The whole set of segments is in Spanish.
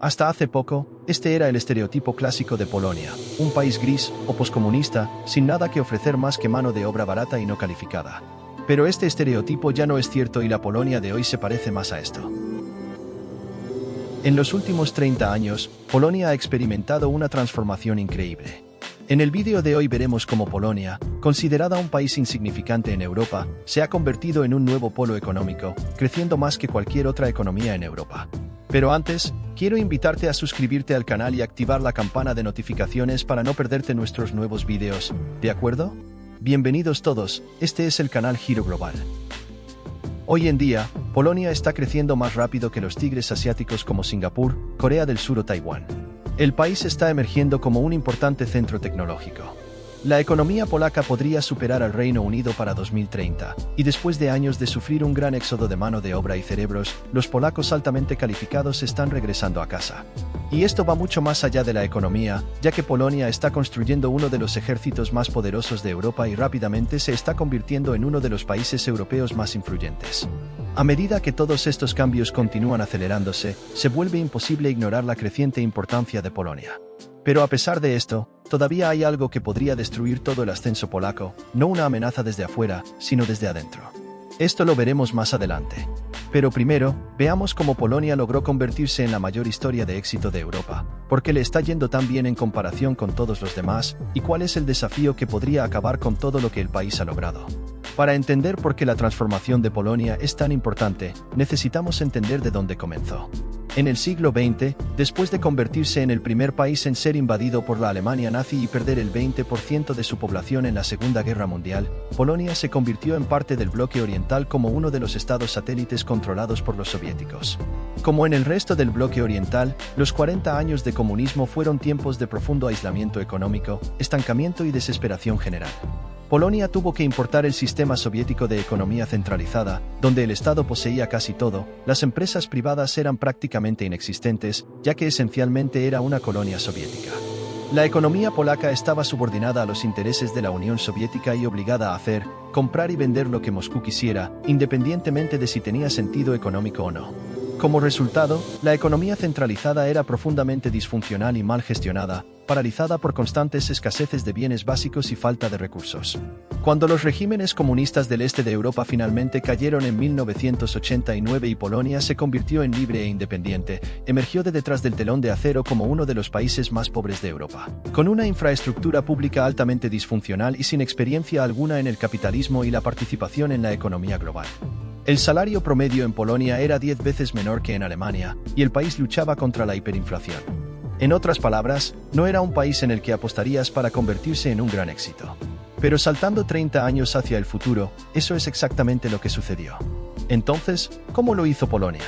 Hasta hace poco, este era el estereotipo clásico de Polonia, un país gris o poscomunista, sin nada que ofrecer más que mano de obra barata y no calificada. Pero este estereotipo ya no es cierto y la Polonia de hoy se parece más a esto. En los últimos 30 años, Polonia ha experimentado una transformación increíble. En el vídeo de hoy veremos cómo Polonia, considerada un país insignificante en Europa, se ha convertido en un nuevo polo económico, creciendo más que cualquier otra economía en Europa. Pero antes, quiero invitarte a suscribirte al canal y activar la campana de notificaciones para no perderte nuestros nuevos vídeos, ¿de acuerdo? Bienvenidos todos, este es el canal Giro Global. Hoy en día, Polonia está creciendo más rápido que los tigres asiáticos como Singapur, Corea del Sur o Taiwán. El país está emergiendo como un importante centro tecnológico. La economía polaca podría superar al Reino Unido para 2030, y después de años de sufrir un gran éxodo de mano de obra y cerebros, los polacos altamente calificados están regresando a casa. Y esto va mucho más allá de la economía, ya que Polonia está construyendo uno de los ejércitos más poderosos de Europa y rápidamente se está convirtiendo en uno de los países europeos más influyentes. A medida que todos estos cambios continúan acelerándose, se vuelve imposible ignorar la creciente importancia de Polonia. Pero a pesar de esto, todavía hay algo que podría destruir todo el ascenso polaco, no una amenaza desde afuera, sino desde adentro. Esto lo veremos más adelante. Pero primero, veamos cómo Polonia logró convertirse en la mayor historia de éxito de Europa, por qué le está yendo tan bien en comparación con todos los demás, y cuál es el desafío que podría acabar con todo lo que el país ha logrado. Para entender por qué la transformación de Polonia es tan importante, necesitamos entender de dónde comenzó. En el siglo XX, después de convertirse en el primer país en ser invadido por la Alemania nazi y perder el 20% de su población en la Segunda Guerra Mundial, Polonia se convirtió en parte del bloque oriental como uno de los estados satélites controlados por los soviéticos. Como en el resto del bloque oriental, los 40 años de comunismo fueron tiempos de profundo aislamiento económico, estancamiento y desesperación general. Polonia tuvo que importar el sistema soviético de economía centralizada, donde el Estado poseía casi todo, las empresas privadas eran prácticamente inexistentes, ya que esencialmente era una colonia soviética. La economía polaca estaba subordinada a los intereses de la Unión Soviética y obligada a hacer, comprar y vender lo que Moscú quisiera, independientemente de si tenía sentido económico o no. Como resultado, la economía centralizada era profundamente disfuncional y mal gestionada, paralizada por constantes escaseces de bienes básicos y falta de recursos. Cuando los regímenes comunistas del este de Europa finalmente cayeron en 1989 y Polonia se convirtió en libre e independiente, emergió de detrás del telón de acero como uno de los países más pobres de Europa, con una infraestructura pública altamente disfuncional y sin experiencia alguna en el capitalismo y la participación en la economía global. El salario promedio en Polonia era 10 veces menor que en Alemania, y el país luchaba contra la hiperinflación. En otras palabras, no era un país en el que apostarías para convertirse en un gran éxito. Pero saltando 30 años hacia el futuro, eso es exactamente lo que sucedió. Entonces, ¿cómo lo hizo Polonia?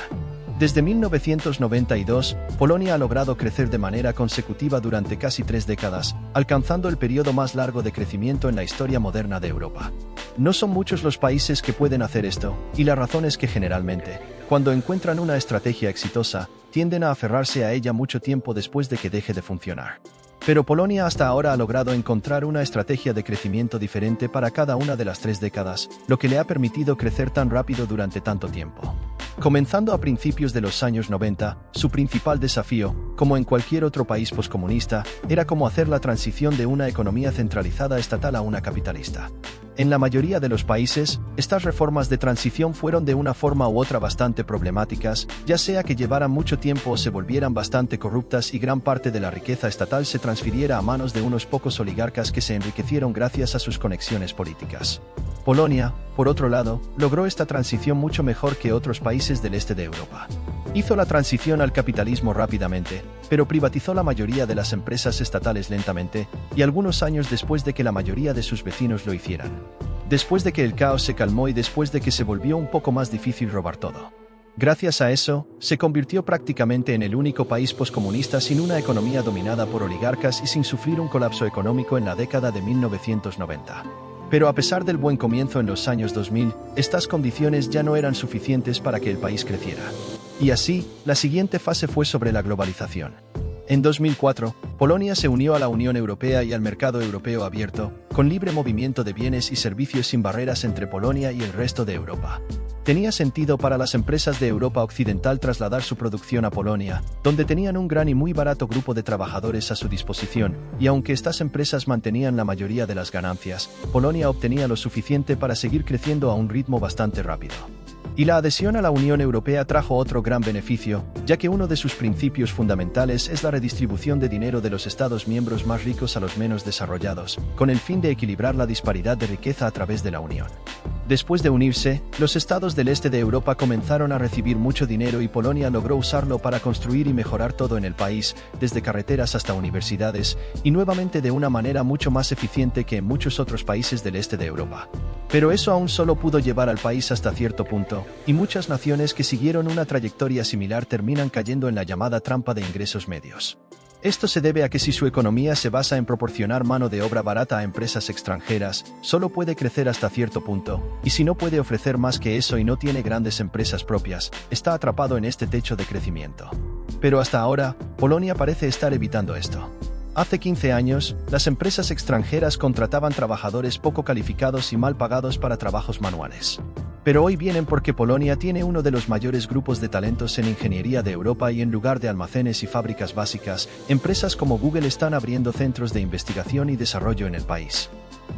Desde 1992, Polonia ha logrado crecer de manera consecutiva durante casi 3 décadas, alcanzando el periodo más largo de crecimiento en la historia moderna de Europa. No son muchos los países que pueden hacer esto, y la razón es que generalmente, cuando encuentran una estrategia exitosa, tienden a aferrarse a ella mucho tiempo después de que deje de funcionar. Pero Polonia hasta ahora ha logrado encontrar una estrategia de crecimiento diferente para cada una de las 3 décadas, lo que le ha permitido crecer tan rápido durante tanto tiempo. Comenzando a principios de los años 90, su principal desafío, como en cualquier otro país poscomunista, era cómo hacer la transición de una economía centralizada estatal a una capitalista. En la mayoría de los países, estas reformas de transición fueron de una forma u otra bastante problemáticas, ya sea que llevaran mucho tiempo o se volvieran bastante corruptas y gran parte de la riqueza estatal se transfiriera a manos de unos pocos oligarcas que se enriquecieron gracias a sus conexiones políticas. Polonia, por otro lado, logró esta transición mucho mejor que otros países del este de Europa. Hizo la transición al capitalismo rápidamente, pero privatizó la mayoría de las empresas estatales lentamente, y algunos años después de que la mayoría de sus vecinos lo hicieran. Después de que el caos se calmó y después de que se volvió un poco más difícil robar todo. Gracias a eso, se convirtió prácticamente en el único país poscomunista sin una economía dominada por oligarcas y sin sufrir un colapso económico en la década de 1990. Pero a pesar del buen comienzo en los años 2000, estas condiciones ya no eran suficientes para que el país creciera. Y así, la siguiente fase fue sobre la globalización. En 2004, Polonia se unió a la Unión Europea y al mercado europeo abierto, con libre movimiento de bienes y servicios sin barreras entre Polonia y el resto de Europa. Tenía sentido para las empresas de Europa Occidental trasladar su producción a Polonia, donde tenían un gran y muy barato grupo de trabajadores a su disposición, y aunque estas empresas mantenían la mayoría de las ganancias, Polonia obtenía lo suficiente para seguir creciendo a un ritmo bastante rápido. Y la adhesión a la Unión Europea trajo otro gran beneficio, ya que uno de sus principios fundamentales es la redistribución de dinero de los Estados miembros más ricos a los menos desarrollados, con el fin de equilibrar la disparidad de riqueza a través de la Unión. Después de unirse, los estados del este de Europa comenzaron a recibir mucho dinero y Polonia logró usarlo para construir y mejorar todo en el país, desde carreteras hasta universidades, y nuevamente de una manera mucho más eficiente que en muchos otros países del este de Europa. Pero eso aún solo pudo llevar al país hasta cierto punto, y muchas naciones que siguieron una trayectoria similar terminan cayendo en la llamada trampa de ingresos medios. Esto se debe a que si su economía se basa en proporcionar mano de obra barata a empresas extranjeras, solo puede crecer hasta cierto punto, y si no puede ofrecer más que eso y no tiene grandes empresas propias, está atrapado en este techo de crecimiento. Pero hasta ahora, Polonia parece estar evitando esto. Hace 15 años, las empresas extranjeras contrataban trabajadores poco calificados y mal pagados para trabajos manuales. Pero hoy vienen porque Polonia tiene uno de los mayores grupos de talentos en ingeniería de Europa y en lugar de almacenes y fábricas básicas, empresas como Google están abriendo centros de investigación y desarrollo en el país.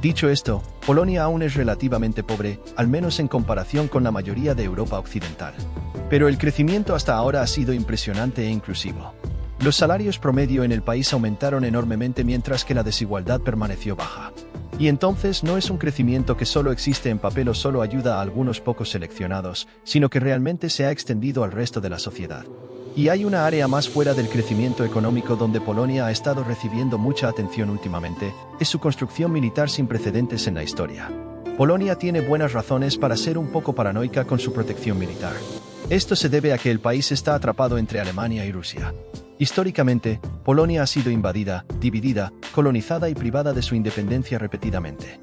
Dicho esto, Polonia aún es relativamente pobre, al menos en comparación con la mayoría de Europa Occidental. Pero el crecimiento hasta ahora ha sido impresionante e inclusivo. Los salarios promedio en el país aumentaron enormemente mientras que la desigualdad permaneció baja. Y entonces no es un crecimiento que solo existe en papel o solo ayuda a algunos pocos seleccionados, sino que realmente se ha extendido al resto de la sociedad. Y hay una área más fuera del crecimiento económico donde Polonia ha estado recibiendo mucha atención últimamente, es su construcción militar sin precedentes en la historia. Polonia tiene buenas razones para ser un poco paranoica con su protección militar. Esto se debe a que el país está atrapado entre Alemania y Rusia. Históricamente, Polonia ha sido invadida, dividida, colonizada y privada de su independencia repetidamente.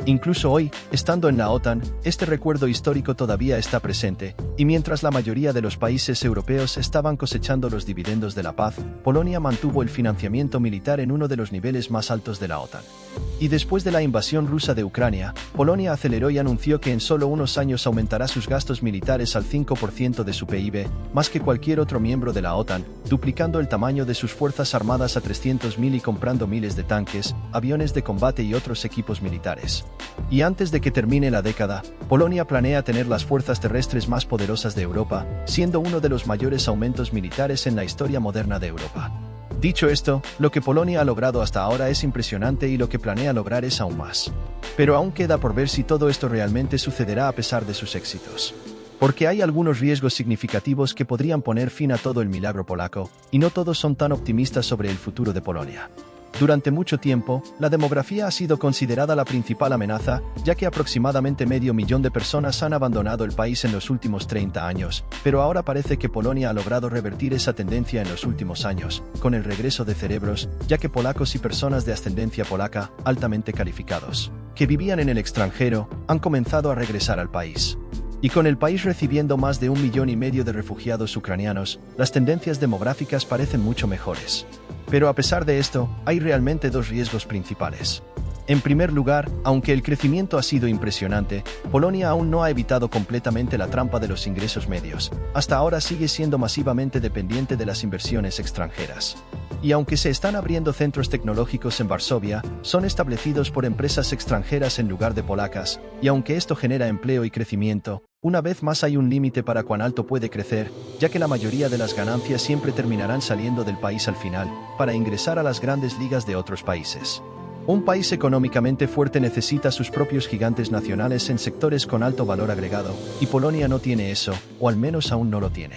Incluso hoy, estando en la OTAN, este recuerdo histórico todavía está presente, y mientras la mayoría de los países europeos estaban cosechando los dividendos de la paz, Polonia mantuvo el financiamiento militar en uno de los niveles más altos de la OTAN. Y después de la invasión rusa de Ucrania, Polonia aceleró y anunció que en solo unos años aumentará sus gastos militares al 5% de su PIB, más que cualquier otro miembro de la OTAN, duplicando el tamaño de sus fuerzas armadas a 300.000 y comprando miles de tanques, aviones de combate y otros equipos militares. Y antes de que termine la década, Polonia planea tener las fuerzas terrestres más poderosas de Europa, siendo uno de los mayores aumentos militares en la historia moderna de Europa. Dicho esto, lo que Polonia ha logrado hasta ahora es impresionante y lo que planea lograr es aún más. Pero aún queda por ver si todo esto realmente sucederá a pesar de sus éxitos. Porque hay algunos riesgos significativos que podrían poner fin a todo el milagro polaco, y no todos son tan optimistas sobre el futuro de Polonia. Durante mucho tiempo, la demografía ha sido considerada la principal amenaza, ya que aproximadamente 500.000 de personas han abandonado el país en los últimos 30 años, pero ahora parece que Polonia ha logrado revertir esa tendencia en los últimos años, con el regreso de cerebros, ya que polacos y personas de ascendencia polaca, altamente calificados, que vivían en el extranjero, han comenzado a regresar al país. Y con el país recibiendo más de 1,5 millones de refugiados ucranianos, las tendencias demográficas parecen mucho mejores. Pero a pesar de esto, hay realmente dos riesgos principales. En primer lugar, aunque el crecimiento ha sido impresionante, Polonia aún no ha evitado completamente la trampa de los ingresos medios. Hasta ahora sigue siendo masivamente dependiente de las inversiones extranjeras. Y aunque se están abriendo centros tecnológicos en Varsovia, son establecidos por empresas extranjeras en lugar de polacas, y aunque esto genera empleo y crecimiento, una vez más hay un límite para cuán alto puede crecer, ya que la mayoría de las ganancias siempre terminarán saliendo del país al final, para ingresar a las grandes ligas de otros países. Un país económicamente fuerte necesita sus propios gigantes nacionales en sectores con alto valor agregado, y Polonia no tiene eso, o al menos aún no lo tiene.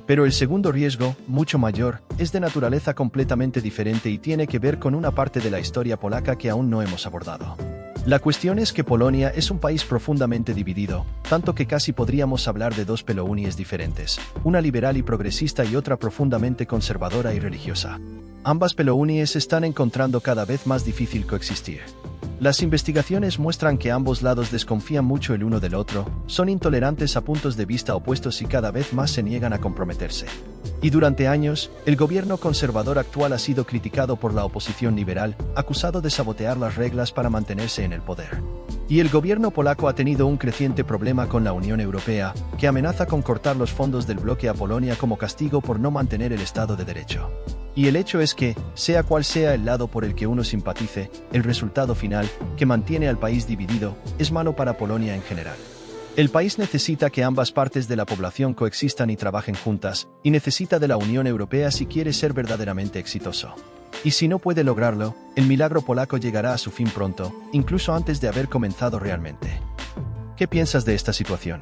Pero el segundo riesgo, mucho mayor, es de naturaleza completamente diferente y tiene que ver con una parte de la historia polaca que aún no hemos abordado. La cuestión es que Polonia es un país profundamente dividido, tanto que casi podríamos hablar de dos Polonies diferentes, una liberal y progresista y otra profundamente conservadora y religiosa. Ambas Polonies están encontrando cada vez más difícil coexistir. Las investigaciones muestran que ambos lados desconfían mucho el uno del otro, son intolerantes a puntos de vista opuestos y cada vez más se niegan a comprometerse. Y durante años, el gobierno conservador actual ha sido criticado por la oposición liberal, acusado de sabotear las reglas para mantenerse en el poder. Y el gobierno polaco ha tenido un creciente problema con la Unión Europea, que amenaza con cortar los fondos del bloque a Polonia como castigo por no mantener el Estado de Derecho. Y el hecho es que, sea cual sea el lado por el que uno simpatice, el resultado final, que mantiene al país dividido, es malo para Polonia en general. El país necesita que ambas partes de la población coexistan y trabajen juntas, y necesita de la Unión Europea si quiere ser verdaderamente exitoso. Y si no puede lograrlo, el milagro polaco llegará a su fin pronto, incluso antes de haber comenzado realmente. ¿Qué piensas de esta situación?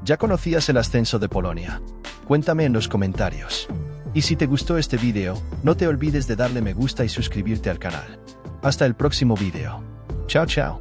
¿Ya conocías el ascenso de Polonia? Cuéntame en los comentarios. Y si te gustó este video, no te olvides de darle me gusta y suscribirte al canal. Hasta el próximo video. Chao, chao.